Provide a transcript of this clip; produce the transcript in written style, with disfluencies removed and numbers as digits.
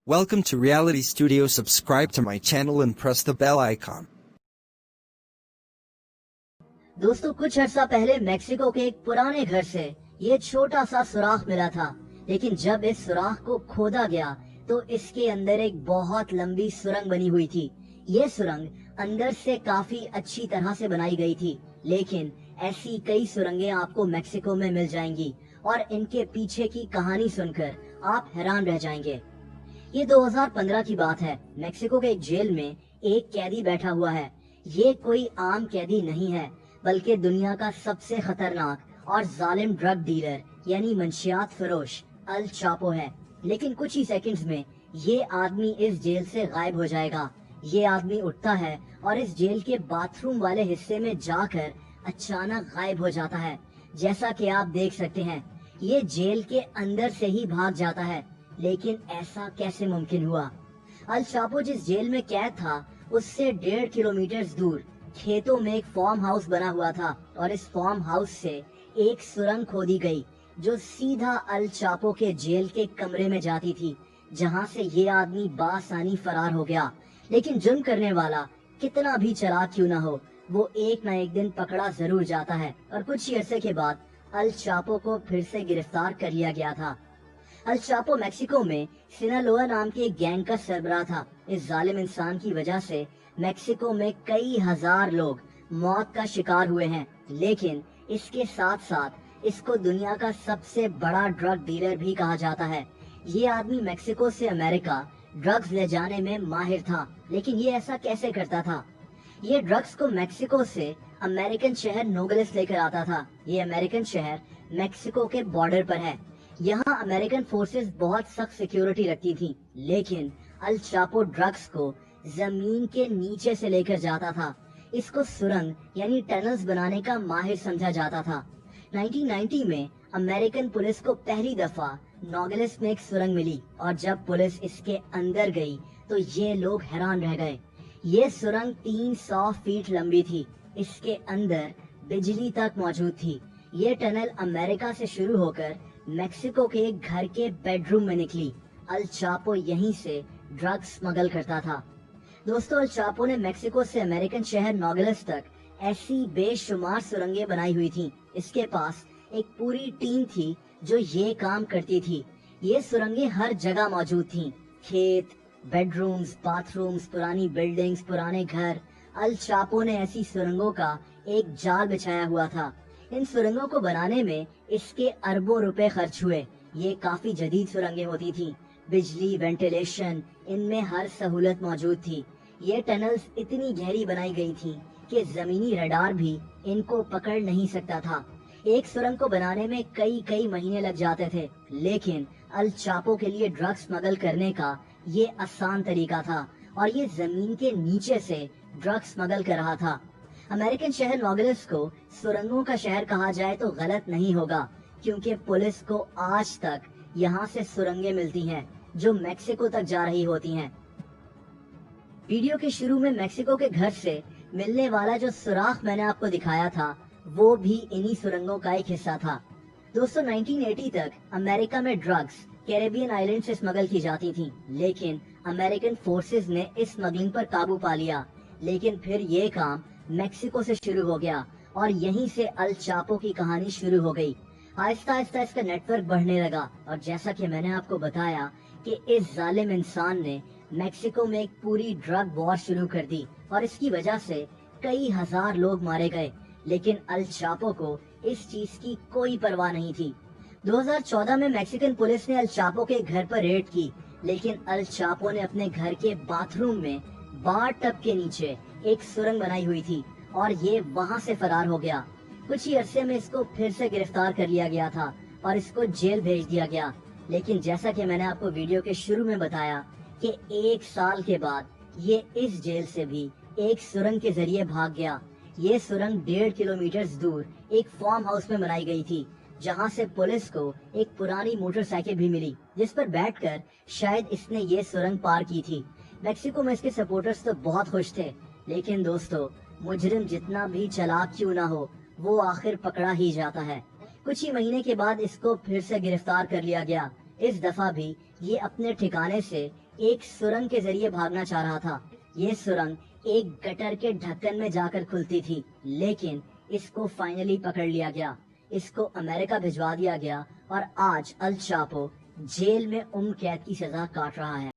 Welcome to Reality Studio. Subscribe to my channel and press the bell icon. दोस्तों, कुछ अर्सा पहले Mexico के एक पुराने घर से ये छोटा सा सुराख मिला था, लेकिन जब इस सुराख को खोदा गया तो इसके अंदर एक बहुत लंबी सुरंग बनी हुई थी। ये सुरंग अंदर से काफी अच्छी तरह से बनाई गई थी, लेकिन ऐसी कई सुरंगें आपको मेक्सिको में मिल जाएंगी और इनके पीछे की कहानी सुनकर आप हैरान रह जाएंगे। ये 2015 की बात है। मेक्सिको के एक जेल में एक कैदी बैठा हुआ है। ये कोई आम कैदी नहीं है, बल्कि दुनिया का सबसे खतरनाक और जालिम ड्रग डीलर यानी मंशियात फरोश अल चापो है। लेकिन कुछ ही सेकंड्स में ये आदमी इस जेल से गायब हो जाएगा। ये आदमी उठता है और इस जेल के बाथरूम वाले हिस्से में जाकर अचानक गायब हो जाता है। जैसा कि आप देख सकते हैं, ये जेल के अंदर से ही भाग जाता है। लेकिन ऐसा कैसे मुमकिन हुआ? अल चापो जिस जेल में कैद था, उससे 1.5 किलोमीटर दूर खेतों में एक फार्म हाउस बना हुआ था और इस फार्म हाउस से एक सुरंग खोदी गई जो सीधा अल चापो के जेल के कमरे में जाती थी, जहां से ये आदमी बासानी फरार हो गया। लेकिन जुर्म करने वाला कितना भी चालाक क्यों ना हो, वो एक न एक दिन पकड़ा जरूर जाता है और कुछ ही अरसे के बाद अल चापो को फिर से गिरफ्तार कर लिया गया था। अल चापो मेक्सिको में सिनालोआ नाम के एक गैंग का सरबराह था। इस जालिम इंसान की वजह से मेक्सिको में कई हजार लोग मौत का शिकार हुए हैं, लेकिन इसके साथ साथ इसको दुनिया का सबसे बड़ा ड्रग डीलर भी कहा जाता है। ये आदमी मेक्सिको से अमेरिका ड्रग्स ले जाने में माहिर था, लेकिन ये ऐसा कैसे करता था? ये ड्रग्स को मेक्सिको से अमेरिकन शहर नोगलेस लेकर आता था। ये अमेरिकन शहर मेक्सिको के बॉर्डर पर है। यहाँ अमेरिकन फोर्सेस बहुत सख्त सिक्योरिटी रखती थी, लेकिन अल चापो ड्रग्स को जमीन के नीचे से लेकर जाता था। इसको सुरंग यानी टनल्स बनाने का माहिर समझा जाता था। 1990 में अमेरिकन पुलिस को पहली दफा नोगलेस में एक सुरंग मिली और जब पुलिस इसके अंदर गई तो ये लोग हैरान रह गए। ये सुरंग 300 फीट लंबी थी। इसके अंदर बिजली तक मौजूद थी। ये टनल अमेरिका से शुरू होकर मेक्सिको के एक घर के बेडरूम में निकली। अल चापो यहीं से ड्रग्स स्मगल करता था। दोस्तों, अल चापो ने मेक्सिको से अमेरिकन शहर नोगलेस तक ऐसी बेशुमार सुरंगें बनाई हुई थीं। इसके पास एक पूरी टीम थी जो ये काम करती थी। ये सुरंगें हर जगह मौजूद थीं। खेत, बेडरूम्स, बाथरूम्स, पुरानी बिल्डिंग्स, पुराने घर। अल चापो ने ऐसी सुरंगों का एक जाल बिछाया हुआ था। इन सुरंगों को बनाने में इसके अरबों रुपए खर्च हुए। ये काफी जदीद सुरंगें होती थीं। बिजली, वेंटिलेशन, इनमें हर सहूलत मौजूद थी। ये टनल्स इतनी गहरी बनाई गई थी कि जमीनी रडार भी इनको पकड़ नहीं सकता था। एक सुरंग को बनाने में कई महीने लग जाते थे, लेकिन अल चापो के लिए ड्रग्स स्मगल करने का ये आसान तरीका था और ये जमीन के नीचे से ड्रग्स स्मगल कर रहा था। अमेरिकन शहर नोगलेस को सुरंगों का शहर कहा जाए तो गलत नहीं होगा, क्योंकि पुलिस को आज तक यहाँ से सुरंगें मिलती हैं जो मेक्सिको तक जा रही होती हैं। वीडियो के शुरू में मेक्सिको के घर से मिलने वाला जो सुराख मैंने आपको दिखाया था, वो भी इन्हीं सुरंगों का एक हिस्सा था। दोस्तों, 1980 तक अमेरिका में ड्रग्स कैरेबियन आइलैंड से स्मगल की जाती थी, लेकिन अमेरिकन फोर्सेस ने इस स्मगलिंग पर काबू पा लिया। लेकिन फिर ये काम मेक्सिको से शुरू हो गया और यहीं से अल चापो की कहानी शुरू हो गई। आहिस्ता आहिस्ता इसका नेटवर्क बढ़ने लगा और जैसा कि मैंने आपको बताया कि इस जालिम इंसान ने मेक्सिको में एक पूरी ड्रग वॉर शुरू कर दी और इसकी वजह से कई हजार लोग मारे गए। लेकिन अल चापो को इस चीज की कोई परवाह नहीं थी। 2014 में मेक्सिकन पुलिस ने अल चापो के घर पर रेड की, लेकिन अल चापो ने अपने घर के बाथरूम में बार टब के नीचे एक सुरंग बनाई हुई थी और ये वहां से फरार हो गया। कुछ ही अरसे में इसको फिर से गिरफ्तार कर लिया गया था और इसको जेल भेज दिया गया। लेकिन जैसा कि मैंने आपको वीडियो के शुरू में बताया कि 1 साल के बाद ये इस जेल से भी एक सुरंग के जरिए भाग गया। ये सुरंग 1.5 किलोमीटर दूर एक फार्म हाउस में बनाई गई थी, जहां से पुलिस को एक पुरानी मोटरसाइकिल भी मिली जिस पर बैठकर शायद इसने ये सुरंग पार की थी। मेक्सिको में इसके सपोर्टर्स तो बहुत खुश थे, लेकिन दोस्तों, मुजरिम जितना भी चालाक क्यों ना हो, वो आखिर पकड़ा ही जाता है। कुछ ही महीने के बाद इसको फिर से गिरफ्तार कर लिया गया। इस दफा भी ये अपने ठिकाने से ایک سرنگ کے ذریعے بھاگنا چاہ رہا تھا۔ یہ سرنگ ایک گٹر کے ڈھکن میں جا کر کھلتی تھی، لیکن اس کو فائنلی پکڑ لیا گیا۔ اس کو امریکہ بھجوا دیا گیا اور آج الچاپو جیل میں عمر قید کی سزا کاٹ رہا ہے۔